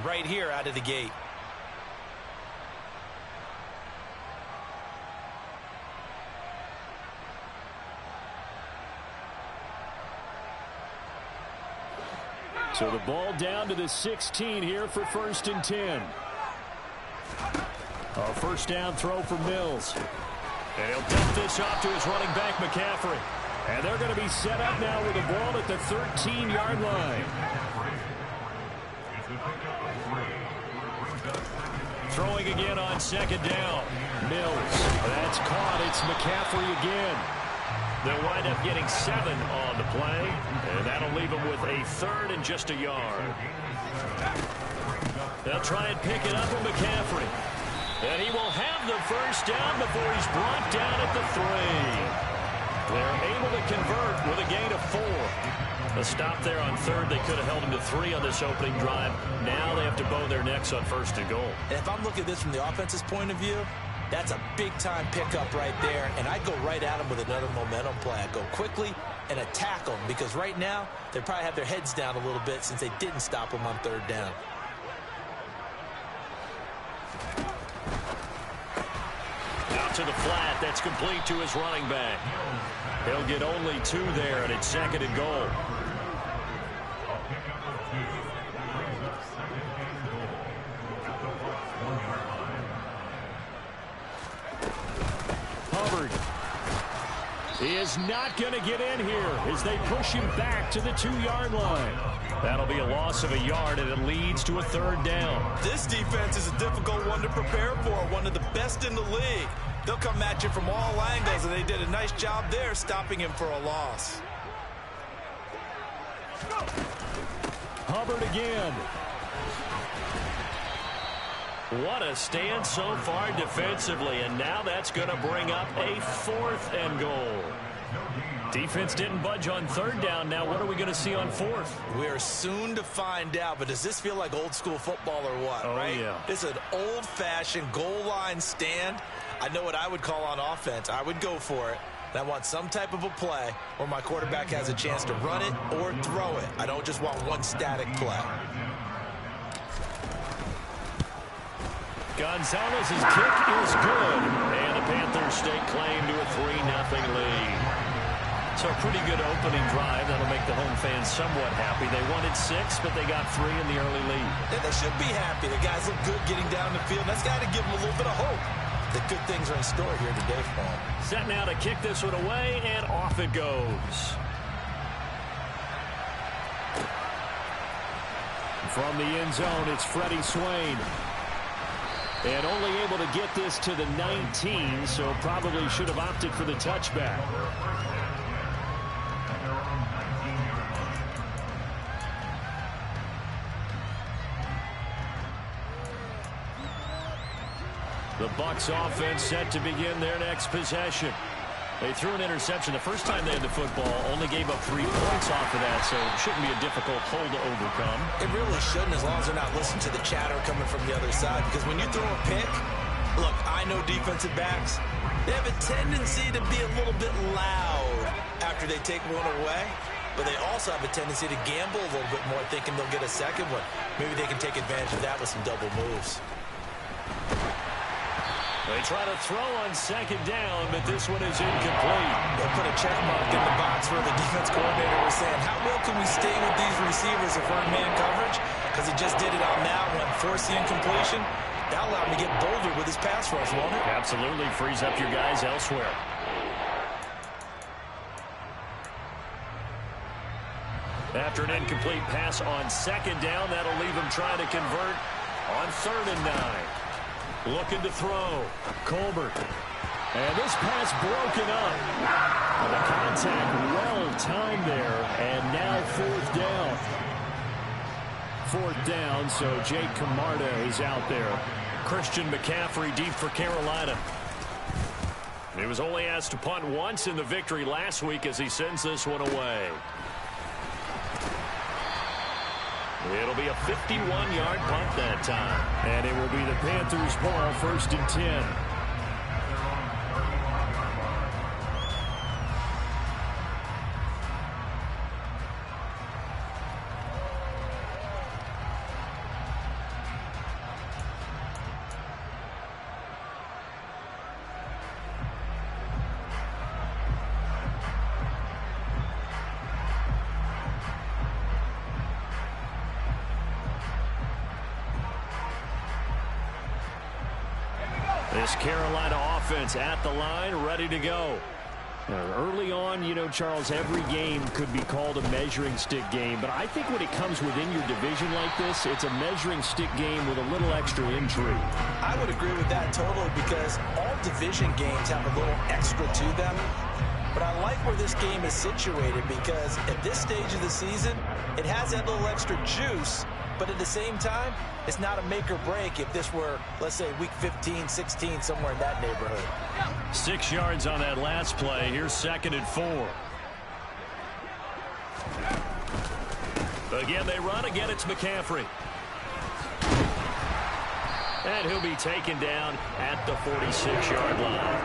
right here out of the gate. So the ball down to the 16 here for 1st and 10. A first down throw for Mills. And he'll dump this off to his running back, McCaffrey. And they're going to be set up now with the ball at the 13-yard line. Throwing again on 2nd down. Mills. That's caught. It's McCaffrey again. They'll wind up getting 7 on the play, and that'll leave them with a 3rd and just a yard. They'll try and pick it up with McCaffrey. And he will have the first down before he's brought down at the 3. They're able to convert with a gain of 4. A stop there on 3rd. They could have held him to 3 on this opening drive. Now they have to bow their necks on 1st and goal. And if I'm looking at this from the offense's point of view, that's a big-time pickup right there, and I'd go right at them with another momentum play. I'd go quickly and attack them, because right now they probably have their heads down a little bit since they didn't stop them on 3rd down. Out to the flat. That's complete to his running back. He'll get only 2 there, and it's 2nd and goal. Hubbard. He is not going to get in here as they push him back to the 2-yard line. That'll be a loss of a yard, and it leads to a 3rd down. This defense is a difficult one to prepare for, one of the best in the league. They'll come at you from all angles, and they did a nice job there stopping him for a loss. Hubbard again. What a stand so far defensively, and now that's going to bring up a 4th and goal. Defense didn't budge on 3rd down. Now what are we going to see on 4th? We're soon to find out, but does this feel like old school football or what? Oh, right? Yeah. It's an old-fashioned goal line stand. I know what I would call on offense. I would go for it. And I want some type of a play where my quarterback has a chance to run it or throw it. I don't just want one static play. Gonzalez's kick is good, and the Panthers stake claim to a 3-0 lead. So a pretty good opening drive. That'll make the home fans somewhat happy. They wanted 6, but they got 3 in the early lead. Yeah, they should be happy. The guys look good getting down the field. That's got to give them a little bit of hope that good things are in store here today for them. Set now to kick this one away, and off it goes. From the end zone, it's Freddie Swain. And only able to get this to the 19, so probably should have opted for the touchback. The Bucs offense set to begin their next possession. They threw an interception the first time they had the football, only gave up 3 points off of that, so it shouldn't be a difficult hole to overcome. It really shouldn't, as long as they're not listening to the chatter coming from the other side, because when you throw a pick, look, I know defensive backs, they have a tendency to be a little bit loud after they take one away, but they also have a tendency to gamble a little bit more, thinking they'll get a second one. Maybe they can take advantage of that with some double moves. They try to throw on 2nd down, but this one is incomplete. They put a check mark in the box where the defense coordinator was saying, how well can we stay with these receivers if we're in man coverage? Because he just did it on that one, force the incompletion. That'll allow him to get bolder with his pass rush, won't it? Absolutely. Frees up your guys elsewhere. After an incomplete pass on 2nd down, that'll leave him trying to convert on 3rd and 9. Looking to throw. Colbert. And this pass broken up. The contact well-timed there. And now 4th down. 4th down, so Jake Camarda is out there. Christian McCaffrey deep for Carolina. He was only asked to punt once in the victory last week as he sends this one away. It'll be a 51-yard punt that time. And it will be the Panthers' ball, 1st and 10. This Carolina offense at the line, ready to go. Early on, you know, Charles, every game could be called a measuring stick game. But I think when it comes within your division like this, it's a measuring stick game with a little extra intrigue. I would agree with that totally because all division games have a little extra to them. But I like where this game is situated because at this stage of the season, it has that little extra juice. But at the same time, it's not a make or break if this were, let's say, week 15, 16, somewhere in that neighborhood. 6 yards on that last play. Here's 2nd and 4. Again, they run. Again, it's McCaffrey. And he'll be taken down at the 46-yard line.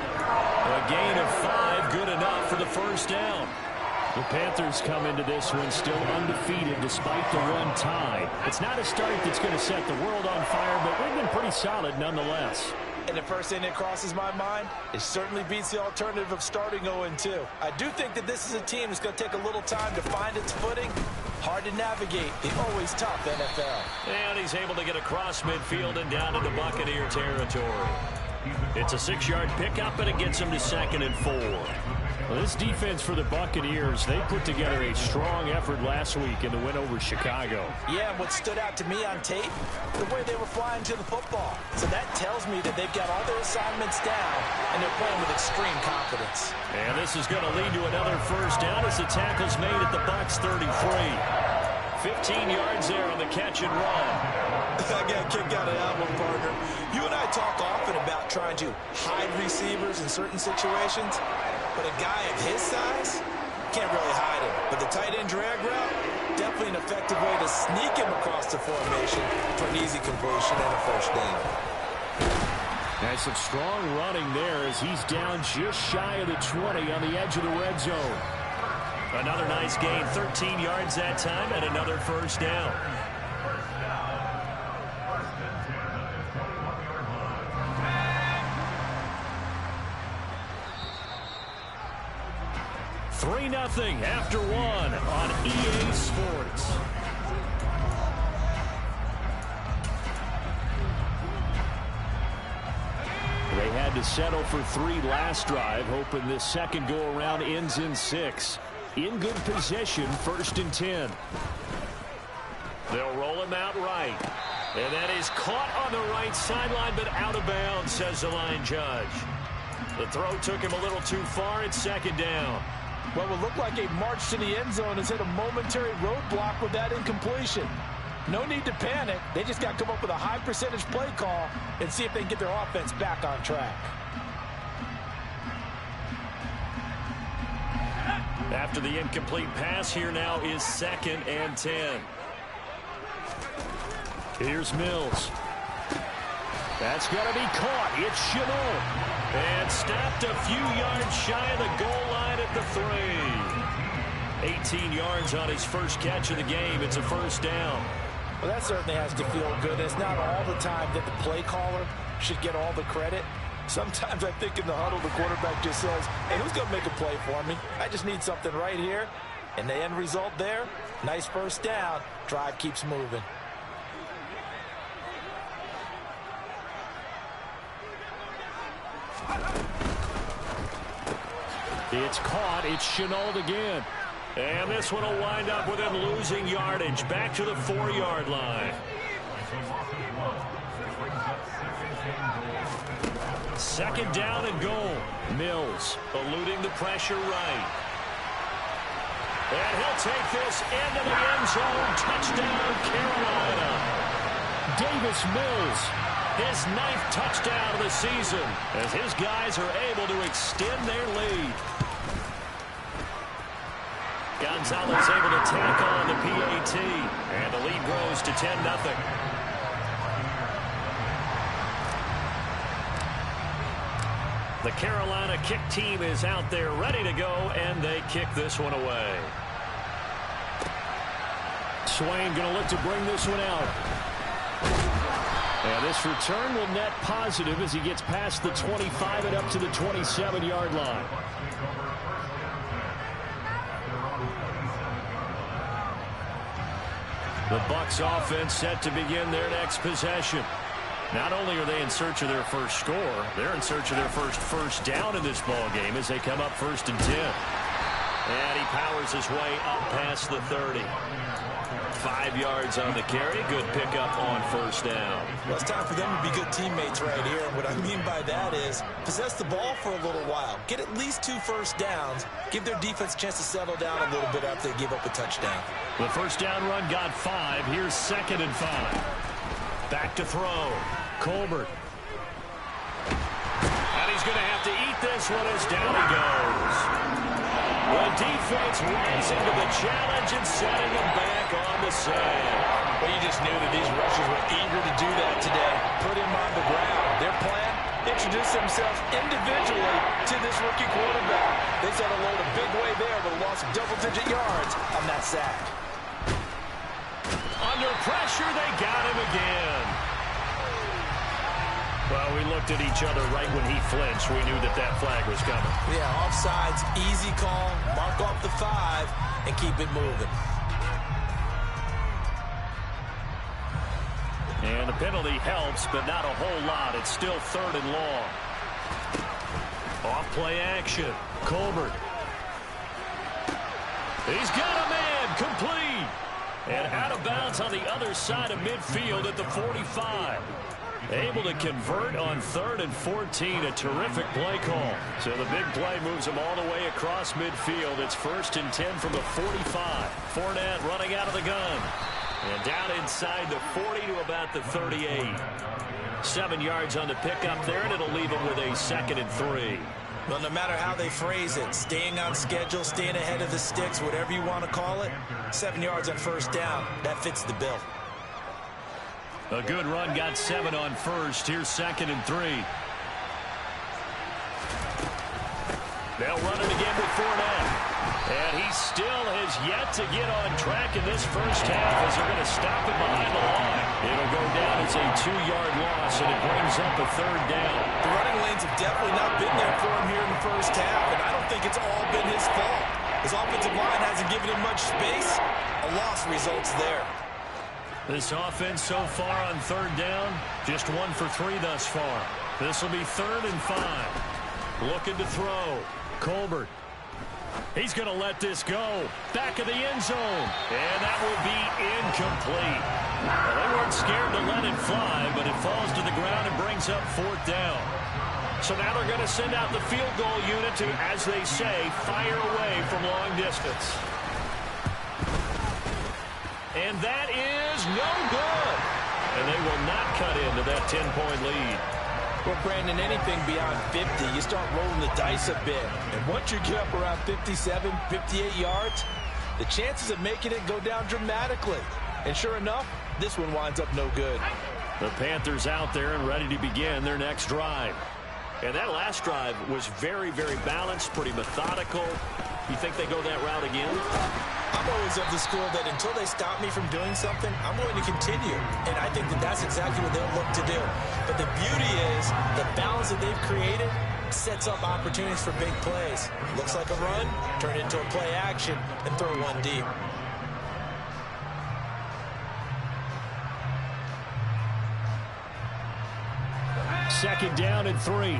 A gain of 5, good enough for the first down. The Panthers come into this one still undefeated despite the one tie. It's not a start that's going to set the world on fire, but we've been pretty solid nonetheless. And the first thing that crosses my mind, it certainly beats the alternative of starting 0-2. I do think that this is a team that's going to take a little time to find its footing. Hard to navigate the always tough NFL. And he's able to get across midfield and down into Buccaneer territory. It's a 6-yard pickup, and it gets him to 2nd and 4. Well, this defense for the Buccaneers, they put together a strong effort last week in the win over Chicago. Yeah, and what stood out to me on tape, the way they were flying to the football. So that tells me that they've got all their assignments down, and they're playing with extreme confidence. And this is going to lead to another first down as the tackle's made at the Bucs 33. 15 yards there on the catch and run. I got a kick out of that one, partner. You and I talk often about trying to hide receivers in certain situations, but a guy of his size can't really hide him. But the tight end drag route, definitely an effective way to sneak him across the formation for an easy completion and a first down. That's some strong running there as he's down just shy of the 20 on the edge of the red zone. Another nice gain, 13 yards that time, and another first down. Three 3-0 after one on EA Sports. They had to settle for 3 last drive, hoping this second go-around ends in 6. In good position, 1st and 10. They'll roll him out right. And that is caught on the right sideline, but out of bounds, says the line judge. The throw took him a little too far. It's 2nd down. Well, it would look like a march to the end zone has hit a momentary roadblock with that incompletion. No need to panic. They just got to come up with a high percentage play call and see if they can get their offense back on track. After the incomplete pass, here now is 2nd and 10. Here's Mills. That's got to be caught. It's Shenault. And stopped a few yards shy of the goal line at the 3. 18 yards on his first catch of the game. It's a first down. Well, that certainly has to feel good. It's not all the time that the play caller should get all the credit. Sometimes I think in the huddle, the quarterback just says, hey, who's going to make a play for me? I just need something right here. And the end result there, nice first down. Drive keeps moving. It's caught. It's Shenault again. And this one will wind up with him losing yardage. Back to the 4-yard line. 2nd down and goal. Mills eluding the pressure right. And he'll take this into the end zone. Touchdown, Carolina. Davis Mills, his 9th touchdown of the season, as his guys are able to extend their lead. Gonzalez able to tack on the PAT, and the lead grows to 10-0. The Carolina kick team is out there ready to go, and they kick this one away. Swain going to look to bring this one out. And this return will net positive as he gets past the 25 and up to the 27-yard line. The Bucs offense set to begin their next possession. Not only are they in search of their first score, they're in search of their first down in this ball game as they come up 1st and 10. And he powers his way up past the 30. 5 yards on the carry. Good pickup on 1st down. Well, it's time for them to be good teammates right here. And what I mean by that is possess the ball for a little while. Get at least 2 first downs. Give their defense a chance to settle down a little bit after they give up a touchdown. The 1st down run got 5. Here's 2nd and 5. Back to throw. Colbert. And he's going to have to eat this one as down he goes. The defense rising to the challenge and setting them back on the sand. Well, you just knew that these rushers were eager to do that today. Put him on the ground. Their plan, introduce themselves individually to this rookie quarterback. They said a load a big way there, but lost double-digit yards on that sack. Under pressure, they got him again. Well, we looked at each other right when he flinched. We knew that flag was coming. Yeah, offsides, easy call. Mark off the 5 and keep it moving. And the penalty helps, but not a whole lot. It's still 3rd and long. Off play action. Colbert. He's got a man. Complete. And out of bounds on the other side of midfield at the 45. Able to convert on 3rd and 14. A terrific play call. So the big play moves them all the way across midfield. It's 1st and 10 from the 45. Fournette running out of the gun. And down inside the 40 to about the 38. 7 yards on the pickup there, and it'll leave them with a 2nd and 3. Well, no matter how they phrase it, staying on schedule, staying ahead of the sticks, whatever you want to call it, 7 yards on 1st down, that fits the bill. A good run got 7 on 1st. Here's 2nd and 3. They'll run it again with Fournette. And he still has yet to get on track in this first half as they're going to stop it behind the line. It'll go down as a 2-yard loss, and it brings up a 3rd down. The running lanes have definitely not been there for him here in the first half, and I don't think it's all been his fault. His offensive line hasn't given him much space. A loss results there. This offense so far on 3rd down, just 1 for 3 thus far. This will be 3rd and 5. Looking to throw. Colbert. He's going to let this go. Back of the end zone. And that will be incomplete. Well, they weren't scared to let it fly, but it falls to the ground and brings up 4th down. So now they're going to send out the field goal unit to, as they say, fire away from long distance. And that is no good. And they will not cut into that 10-point lead. Well, Brandon, anything beyond 50, you start rolling the dice a bit. And once you get up around 57, 58 yards, the chances of making it go down dramatically. And sure enough, this one winds up no good. The Panthers out there and ready to begin their next drive. And that last drive was very, very balanced, pretty methodical. You think they go that route again? I'm always of the school that until they stop me from doing something, I'm going to continue. And I think that that's exactly what they'll look to do. But the beauty is the balance that they've created sets up opportunities for big plays. Looks like a run, turn it into a play action, and throw one deep. Second down and 3.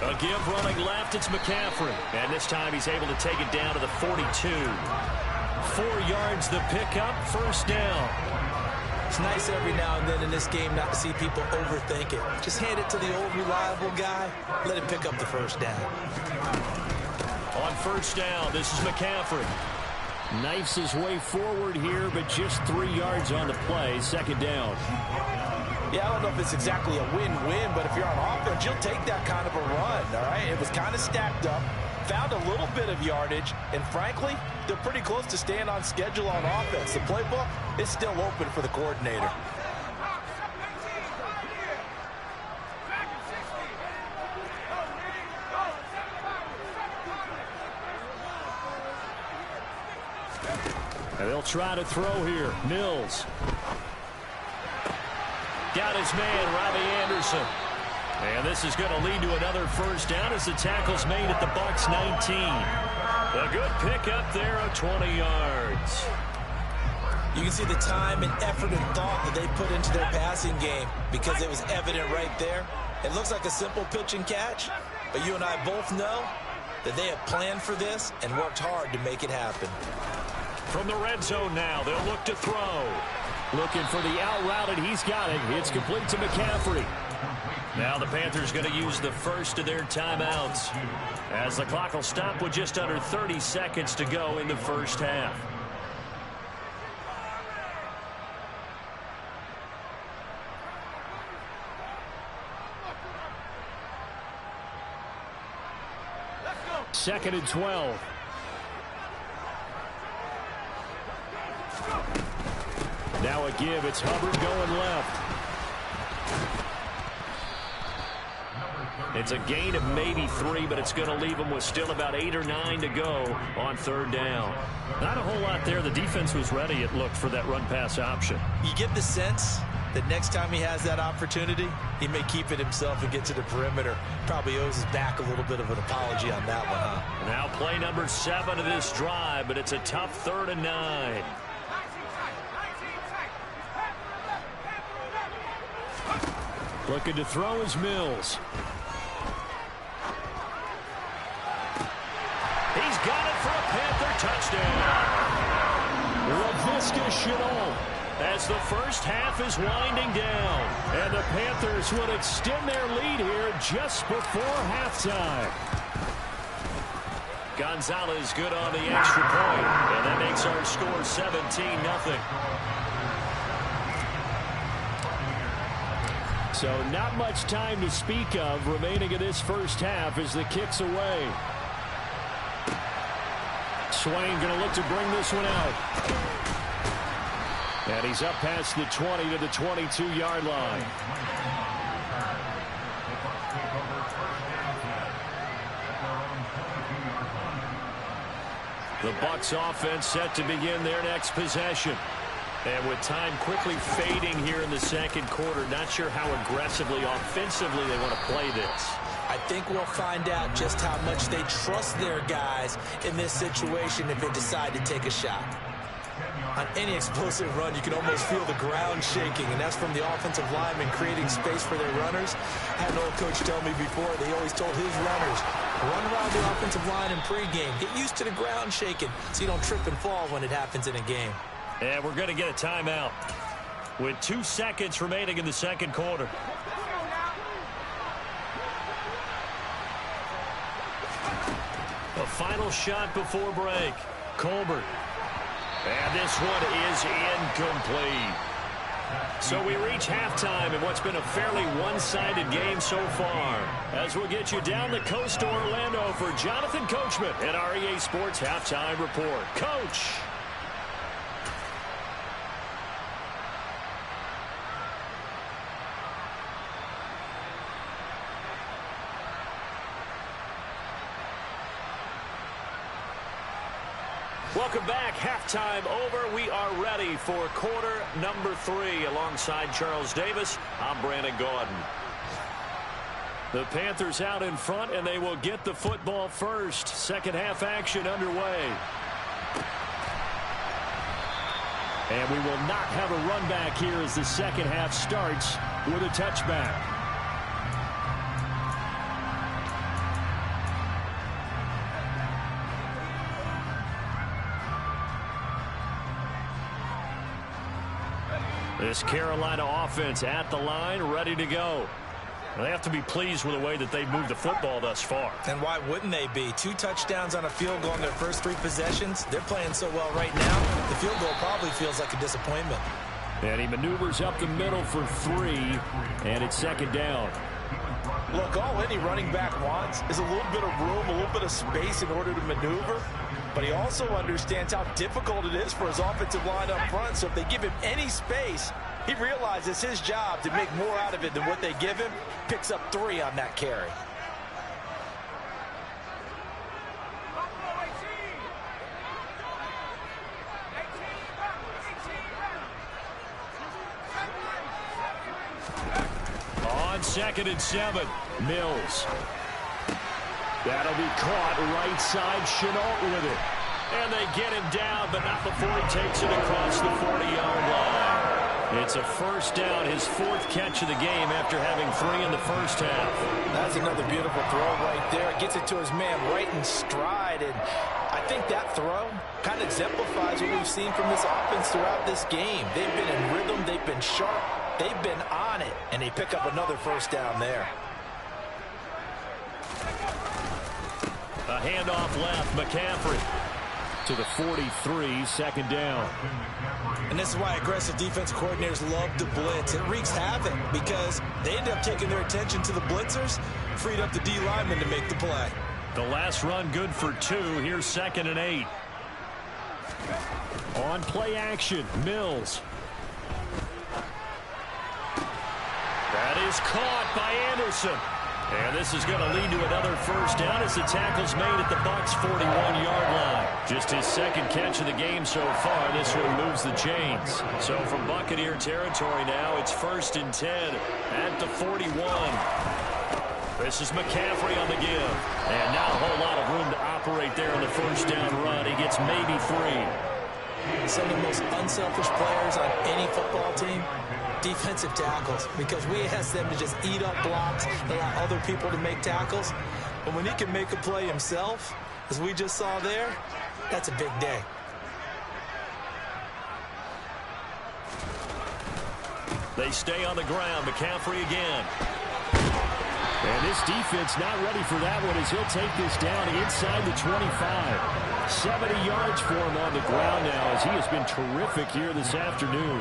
A give running left, it's McCaffrey. And this time he's able to take it down to the 42. 4 yards the pickup, 1st down. It's nice every now and then in this game not to see people overthink it. Just hand it to the old reliable guy, let him pick up the 1st down. On 1st down, this is McCaffrey. Knifes his way forward here, but just 3 yards on the play, 2nd down. Yeah, I don't know if it's exactly a win-win, but if you're on offense, you'll take that kind of a run, all right? It was kind of stacked up, found a little bit of yardage, and frankly, they're pretty close to staying on schedule on offense. The playbook is still open for the coordinator. And they'll try to throw here. Mills. Got his man, Robbie Anderson. And this is going to lead to another first down as the tackle's made at the Bucs 19. A good pickup there of 20 yards. You can see the time and effort and thought that they put into their passing game because it was evident right there. It looks like a simple pitch and catch, but you and I both know that they have planned for this and worked hard to make it happen. From the red zone now, they'll look to throw. Looking for the out route, and he's got it. It's complete to McCaffrey. Now the Panthers going to use the first of their timeouts as the clock will stop with just under 30 seconds to go in the first half. Second and 12. Now a give. It's Hubbard going left. It's a gain of maybe 3, but it's going to leave them with still about 8 or 9 to go on third down. Not a whole lot there. The defense was ready, it looked, for that run-pass option. You get the sense that next time he has that opportunity, he may keep it himself and get to the perimeter. Probably owes his back a little bit of an apology on that one, huh? Now play number 7 of this drive, but it's a tough 3rd and 9. Looking to throw is Mills. He's got it for a Panther touchdown. Laviska Shenault as the first half is winding down. And the Panthers would extend their lead here just before halftime. Gonzalez good on the extra point, and that makes our score 17-0. So not much time to speak of remaining in this first half as the kick's away. Swain going to look to bring this one out. And he's up past the 20 to the 22-yard line. The Bucs offense set to begin their next possession. And with time quickly fading here in the second quarter, not sure how aggressively, offensively they want to play this. I think we'll find out just how much they trust their guys in this situation if they decide to take a shot. On any explosive run, you can almost feel the ground shaking, and that's from the offensive linemen creating space for their runners. I had an old coach tell me before, they always told his runners, run around the offensive line in pregame. Get used to the ground shaking so you don't trip and fall when it happens in a game. And we're going to get a timeout with 2 seconds remaining in the second quarter. A final shot before break. Colbert. And this one is incomplete. So we reach halftime in what's been a fairly one-sided game so far. As we'll get you down the coast to Orlando for Jonathan Coachman at our EA Sports Halftime Report. Coach. Welcome back. Halftime over. We are ready for quarter number 3. Alongside Charles Davis, I'm Brandon Gaudin. The Panthers out in front, and they will get the football first. Second half action underway. And we will not have a run back here as the second half starts with a touchback. This Carolina offense at the line, ready to go. They have to be pleased with the way that they've moved the football thus far. And why wouldn't they be? 2 touchdowns on a field goal in their first 3 possessions. They're playing so well right now, the field goal probably feels like a disappointment. And he maneuvers up the middle for 3, and it's second down. Look, all any running back wants is a little bit of room, a little bit of space in order to maneuver. But he also understands how difficult it is for his offensive line up front. So if they give him any space, he realizes his job to make more out of it than what they give him. Picks up 3 on that carry. 2nd and 7. Mills. That'll be caught right side. Shenault with it. And they get him down, but not before he takes it across the 40-yard line. It's a first down, his 4th catch of the game after having 3 in the first half. That's another beautiful throw right there. Gets it to his man right in stride. And I think that throw kind of exemplifies what we've seen from this offense throughout this game. They've been in rhythm. They've been sharp. They've been on it. And they pick up another first down there. A handoff left. McCaffrey to the 43, 2nd down. And this is why aggressive defense coordinators love to blitz. It wreaks havoc because they end up taking their attention to the blitzers, freed up the D lineman to make the play. The last run good for 2. Here's 2nd and 8. On play action, Mills. That is caught by Anderson. And this is going to lead to another first down as the tackle's made at the Bucs' 41-yard line. Just his 2nd catch of the game so far. This one moves the chains. So from Buccaneer territory now, it's 1st and 10 at the 41. This is McCaffrey on the give. And now a whole lot of room to operate there on the first down run. He gets maybe 3. Some of the most unselfish players on any football team, defensive tackles, because we ask them to just eat up blocks, allow other people to make tackles. But when he can make a play himself, as we just saw there, that's a big day. They stay on the ground. McCaffrey again. And this defense not ready for that one as he'll take this down inside the 25. 70 yards for him on the ground now as he has been terrific here this afternoon.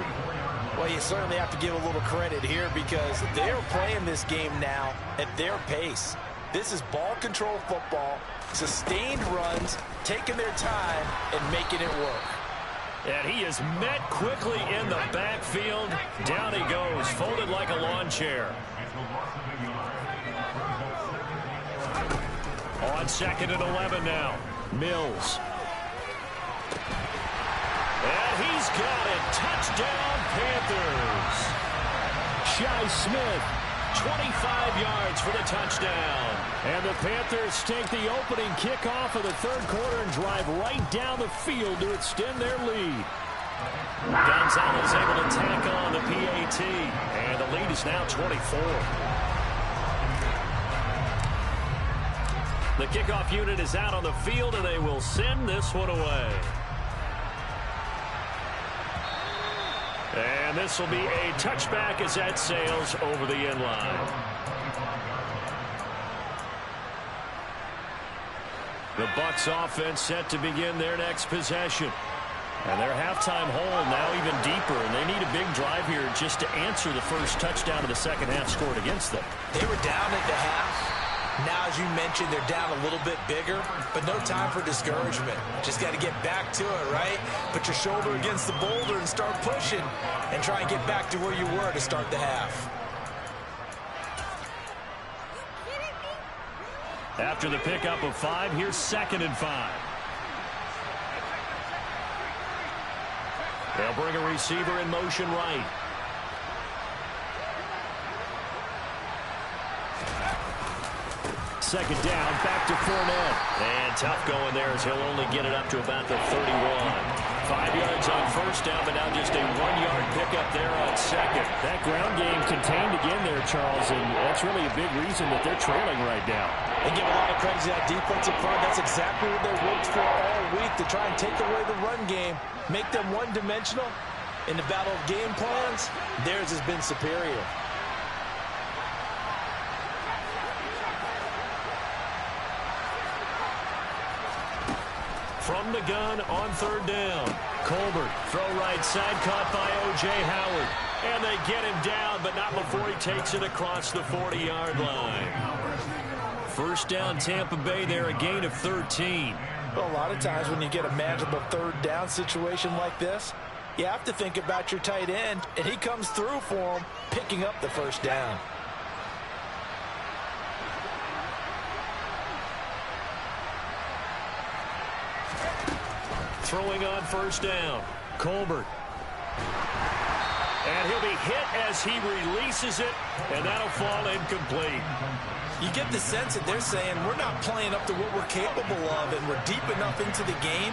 Well, you certainly have to give a little credit here because they're playing this game now at their pace. This is ball control football, sustained runs, taking their time and making it work. And he is met quickly in the backfield. Down he goes, folded like a lawn chair. On 2nd and 11 now. Mills. And he's got it. Touchdown, Panthers. Shi Smith, 25 yards for the touchdown. And the Panthers take the opening kickoff of the 3rd quarter and drive right down the field to extend their lead. Gonzalez able to tack on the PAT. And the lead is now 24. The kickoff unit is out on the field, and they will send this one away. And this will be a touchback as that sails over the end line. The Bucs offense set to begin their next possession. And their halftime hole now even deeper, and they need a big drive here just to answer the first touchdown of the second half scored against them. They were down at the half. Now, as you mentioned, they're down a little bit bigger, but no time for discouragement. Just got to get back to it, right? Put your shoulder against the boulder and start pushing and try and get back to where you were to start the half. After the pickup of 5, here's 2nd and 5. They'll bring a receiver in motion right. Second down, back to Fournette. And tough going there as he'll only get it up to about the 31. 5 yards on first down, but now just a 1-yard pickup there on 2nd. That ground game contained again there, Charles, and that's really a big reason that they're trailing right now. They give a lot of credit to that defensive front. That's exactly what they worked for all week, to try and take away the run game, make them one-dimensional. In the battle of game plans, theirs has been superior. From the gun on 3rd down. Colbert, throw right side, caught by O.J. Howard. And they get him down, but not before he takes it across the 40-yard line. First down, Tampa Bay there, a gain of 13. Well, a lot of times when you get a manageable 3rd down situation like this, you have to think about your tight end, and he comes through for him, picking up the first down. Throwing on first down, Colbert. And he'll be hit as he releases it And that'll fall incomplete. You get the sense that they're saying we're not playing up to what we're capable of, and we're deep enough into the game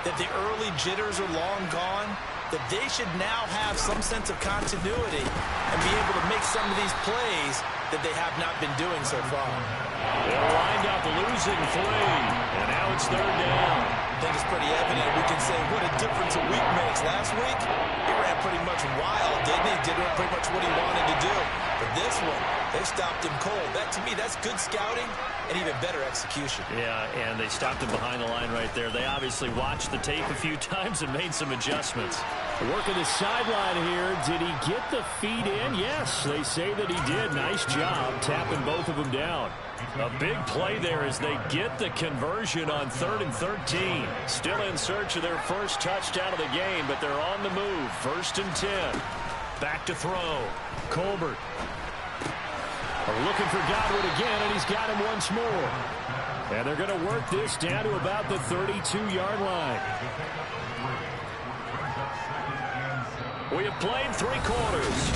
that the early jitters are long gone, that they should now have some sense of continuity and be able to make some of these plays that they have not been doing so far. They'll wind up losing 3, and now it's 3rd down. I think it's pretty evident. We can say what a difference a week makes. Last week, he ran pretty much wild, didn't he? Did pretty much what he wanted to do. But this one, they stopped him cold. That, to me, that's good scouting and even better execution. Yeah, and they stopped him behind the line right there. They obviously watched the tape a few times and made some adjustments. Working the sideline here. Did he get the feet in? Yes, they say that he did. Nice job tapping both of them down. A big play there as they get the conversion on 3rd and 13. Still in search of their first touchdown of the game, but they're on the move. 1st and 10. Back to throw. Colbert. Looking for Godwin again, and he's got him once more. And they're going to work this down to about the 32-yard line. We have played 3 quarters.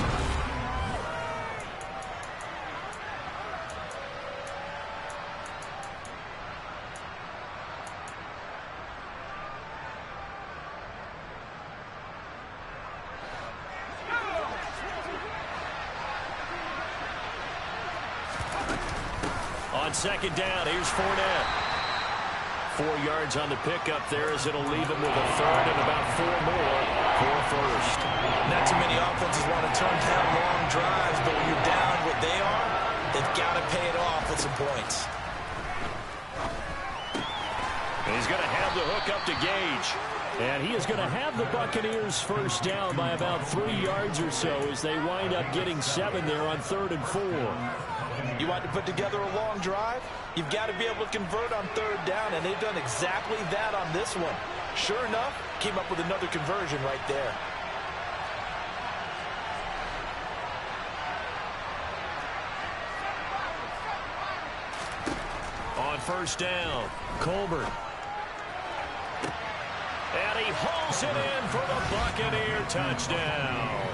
On 2nd down, here's Fournette. 4 yards on the pickup there as it'll leave him with a 3rd and about 4 more for a 1st. Not too many offenses want to turn down long drives, but when you're down what they are, they've got to pay it off with some points. And he's going to have the hook up to Gage. And he is going to have the Buccaneers first down by about 3 yards or so as they wind up getting 7 there on 3rd and 4. You want to put together a long drive? You've got to be able to convert on 3rd down, and they've done exactly that on this one. Sure enough, came up with another conversion right there. On 1st down, Colbert. And he hauls it in for the Buccaneer touchdown.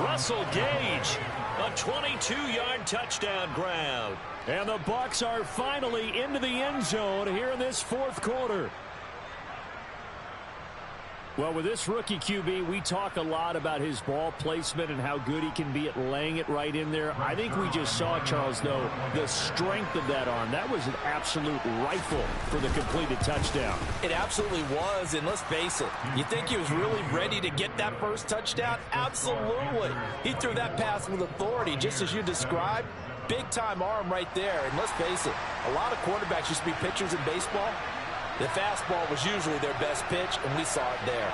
Russell Gage, a 22-yard touchdown grab. And the Bucs are finally into the end zone here in this 4th quarter. Well, with this rookie QB, we talk a lot about his ball placement and how good he can be at laying it right in there. I think we just saw, Charles, though, the strength of that arm. That was an absolute rifle for the completed touchdown. It absolutely was, and let's face it, you think he was really ready to get that first touchdown? Absolutely. He threw that pass with authority, just as you described. Big-time arm right there, and let's face it, a lot of quarterbacks used to be pitchers in baseball. The fastball was usually their best pitch, and we saw it there.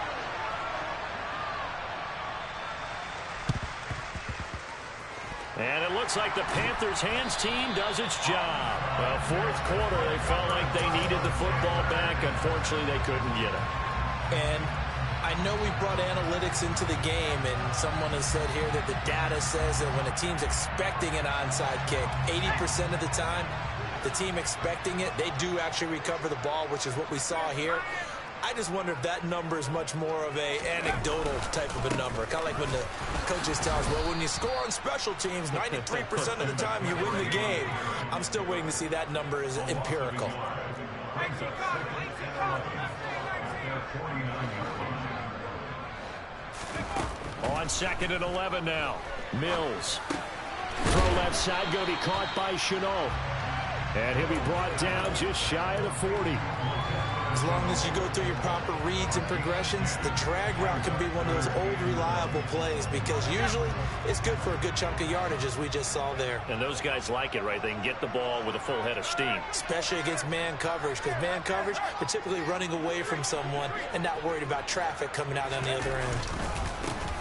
And it looks like the Panthers' hands team does its job. Well, 4th quarter, they felt like they needed the football back. Unfortunately, they couldn't get it. And I know we brought analytics into the game, and someone has said here that the data says that when a team's expecting an onside kick, 80% of the time, the team expecting it, they do actually recover the ball, which is what we saw here. I just wonder if that number is much more of a anecdotal type of a number. Kind of like when the coaches tell us, well, when you score on special teams, 93% of the time you win the game. I'm still waiting to see that number is empirical. On 2nd and 11 now. Mills. Throw left side, going to be caught by Shenault. And he'll be brought down just shy of the 40. As long as you go through your proper reads and progressions, the drag route can be one of those old reliable plays because usually it's good for a good chunk of yardage, as we just saw there. And those guys like it, right? They can get the ball with a full head of steam. Especially against man coverage, because man coverage, they're typically running away from someone and not worried about traffic coming out on the other end.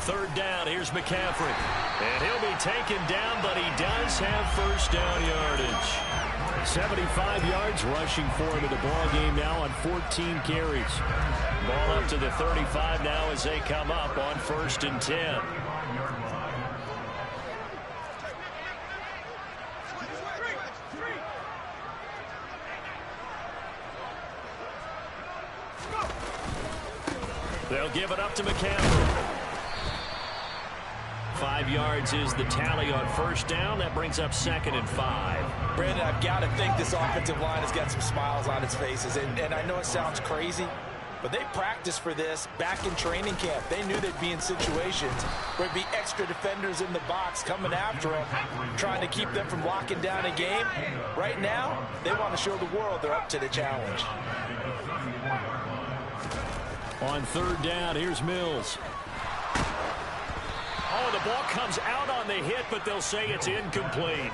3rd down, here's McCaffrey. And he'll be taken down, but he does have first down yardage. 75 yards rushing for him in the ball game now on 14 carries. Ball up to the 35 now as they come up on 1st and 10. They'll give it up to McCaffrey. 5 yards is the tally on first down. That brings up 2nd and 5. Brandon, I've got to think this offensive line has got some smiles on its faces. And I know it sounds crazy, but they practiced for this back in training camp. They knew they'd be in situations where there'd be extra defenders in the box coming after them, trying to keep them from locking down a game. Right now, they want to show the world they're up to the challenge. On 3rd down, here's Mills. Oh, the ball comes out on the hit, but they'll say it's incomplete.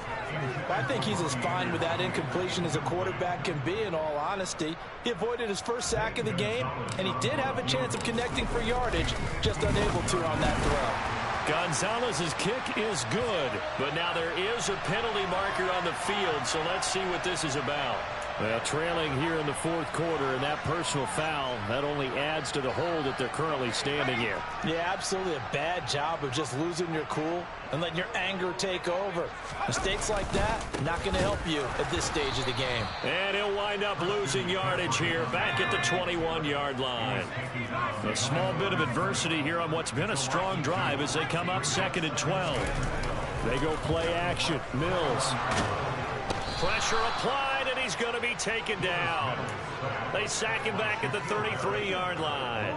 I think he's as fine with that incompletion as a quarterback can be, in all honesty. He avoided his first sack of the game, and he did have a chance of connecting for yardage, just unable to on that throw. Gonzalez's kick is good, but now there is a penalty marker on the field, so let's see what this is about. Well, trailing here in the 4th quarter, and that personal foul, that only adds to the hole that they're currently standing in. Yeah, absolutely a bad job of just losing your cool and letting your anger take over. Mistakes like that, not going to help you at this stage of the game. And he'll wind up losing yardage here, back at the 21-yard line. A small bit of adversity here on what's been a strong drive as they come up 2nd and 12. They go play action. Mills. Pressure applied, and he's going to be taken down. They sack him back at the 33-yard line.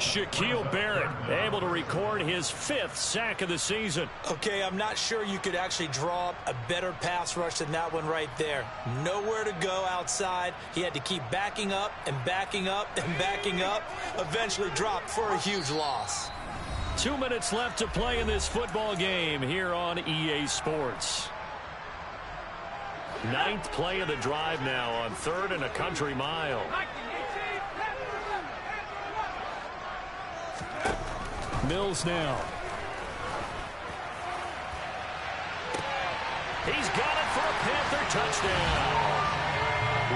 Shaquille Barrett able to record his 5th sack of the season. Okay, I'm not sure you could actually draw up a better pass rush than that one right there. Nowhere to go outside. He had to keep backing up and backing up and backing up. Eventually dropped for a huge loss. 2 minutes left to play in this football game here on EA Sports. 9th play of the drive now on 3rd and a country mile. Mills now. He's got it for a Panther touchdown.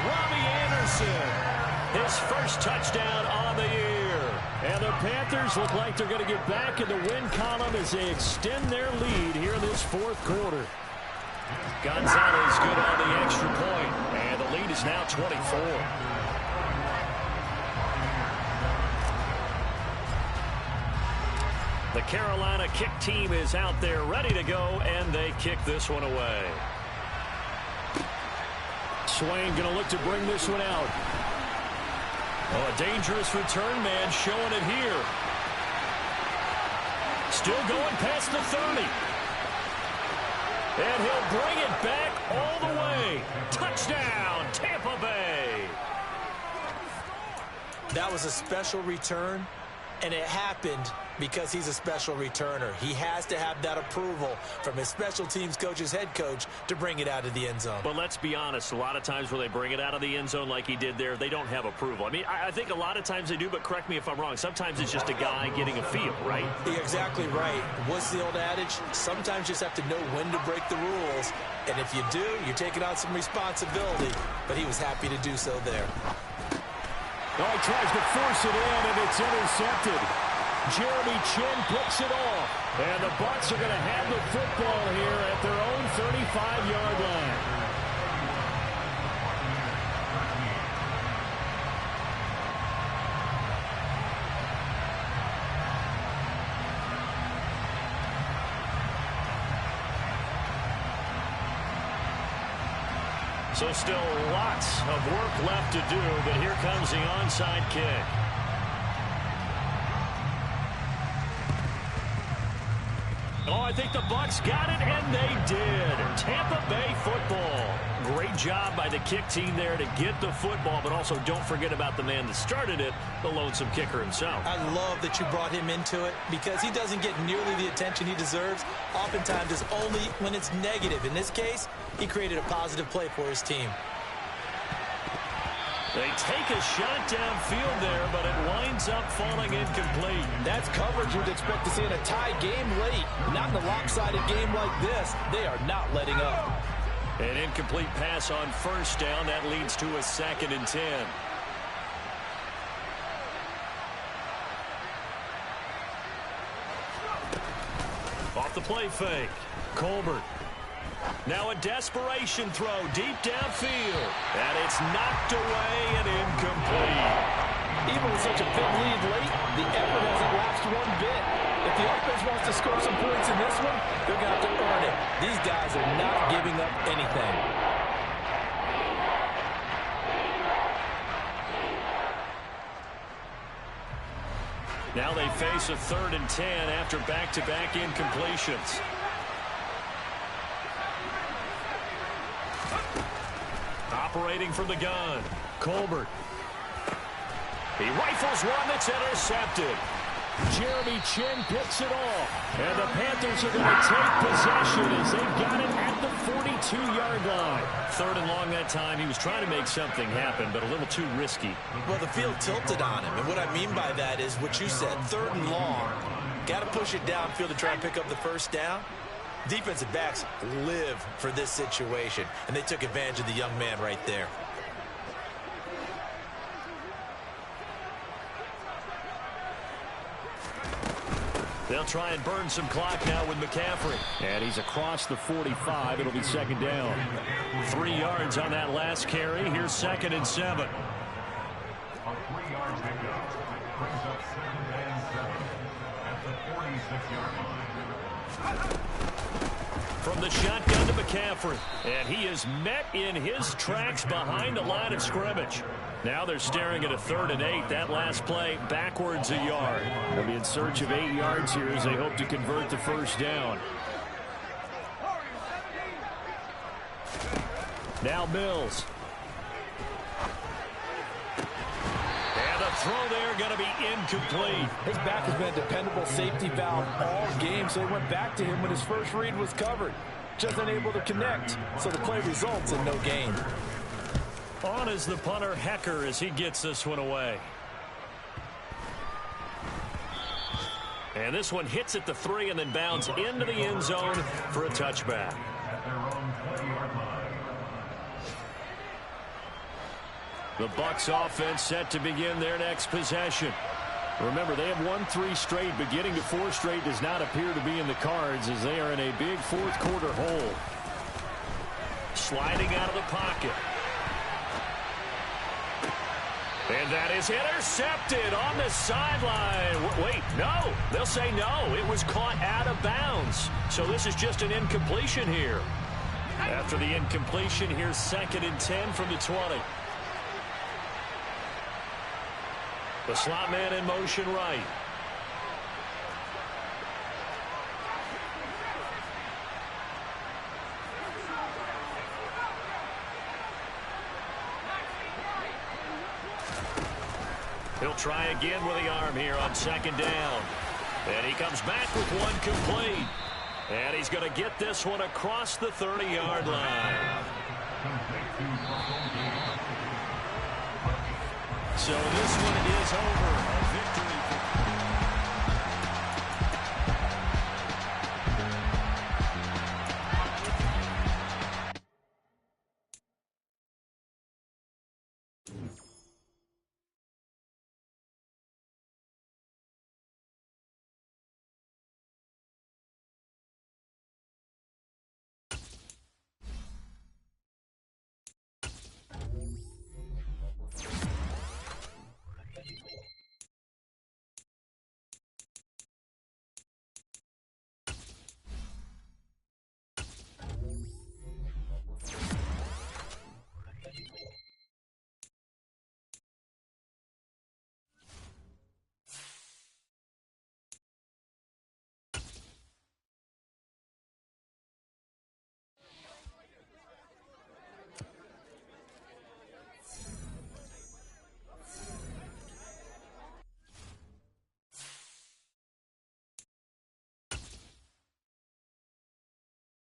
Robbie Anderson, his first touchdown on the year. And the Panthers look like they're going to get back in the win column as they extend their lead here in this 4th quarter. Gonzalez good on the extra point, and the lead is now 24. The Carolina kick team is out there ready to go, and they kick this one away. Swain going to look to bring this one out. Oh, a dangerous return man showing it here. Still going past the 30. And he'll bring it back all the way. Touchdown, Tampa Bay. That was a special return, and it happened because he's a special returner. He has to have that approval from his special teams coach's head coach to bring it out of the end zone. But let's be honest, a lot of times when they bring it out of the end zone like he did there, they don't have approval. I mean, I think a lot of times they do, but correct me if I'm wrong. Sometimes it's just a guy getting a feel, right? You're exactly right. What's the old adage? Sometimes you just have to know when to break the rules. And if you do, you're taking on some responsibility. But he was happy to do so there. Oh, he tries to force it in, and it's intercepted. Jeremy Chin picks it off. And the Bucs are going to have the football here at their own 35-yard line. So still lots of work left to do, but here comes the onside kick. Oh, I think the Bucs got it, and they did. Tampa Bay football. Great job by the kick team there to get the football, but also don't forget about the man that started it, the lonesome kicker himself. I love that you brought him into it because he doesn't get nearly the attention he deserves. Oftentimes it's only when it's negative. In this case, he created a positive play for his team. They take a shot downfield there, but it winds up falling incomplete. That's coverage you'd expect to see in a tie game late. Not in a lopsided game like this. They are not letting up. An incomplete pass on first down. That leads to a 2nd and 10. Off the play fake. Colbert. Now a desperation throw deep downfield. And it's knocked away and incomplete. Even with such a big lead late, the effort hasn't lapsed one bit. If the offense wants to score some points in this one, they're going to have to earn it. These guys are not giving up anything. Now they face a 3rd and 10 after back-to-back incompletions. Operating from the gun, Colbert. He rifles one that's intercepted. Jeremy Chinn picks it off. And the Panthers are going to take possession as they've got it at the 42-yard line. 3rd and long that time. He was trying to make something happen, but a little too risky. Well, the field tilted on him. And what I mean by that is what you said, 3rd and long. Got to push it downfield to try and pick up the first down. Defensive backs live for this situation, and they took advantage of the young man right there. They'll try and burn some clock now with McCaffrey. And he's across the 45. It'll be 2nd down. 3 yards on that last carry. Here's 2nd and 7. A 3-yard pickup brings up 2nd and 7 at the 46-yard line. From the shotgun to McCaffrey. And he is met in his tracks behind the line of scrimmage. Now they're staring at a 3rd and 8. That last play backwards a yard. They'll be in search of 8 yards here as they hope to convert the first down. Now Mills. And the throw there going to be incomplete. His back has been a dependable safety valve all game, so they went back to him when his first read was covered. Just unable to connect, so the play results in no gain. On is the punter, Hecker, as he gets this one away. And this one hits at the 3 and then bounds into the end zone for a touchback. At their own 20-yard line. The Bucs offense set to begin their next possession. Remember, they have won 3 straight, but getting to 4 straight does not appear to be in the cards as they are in a big 4th quarter hole. Sliding out of the pocket. And that is intercepted on the sideline. Wait, no. They'll say no. It was caught out of bounds. So this is just an incompletion here. After the incompletion, here's 2nd and 10 from the 20. The slot man in motion right. He'll try again with the arm here on 2nd down. And he comes back with one complete. And he's going to get this one across the 30-yard line. So this one is over. A victory.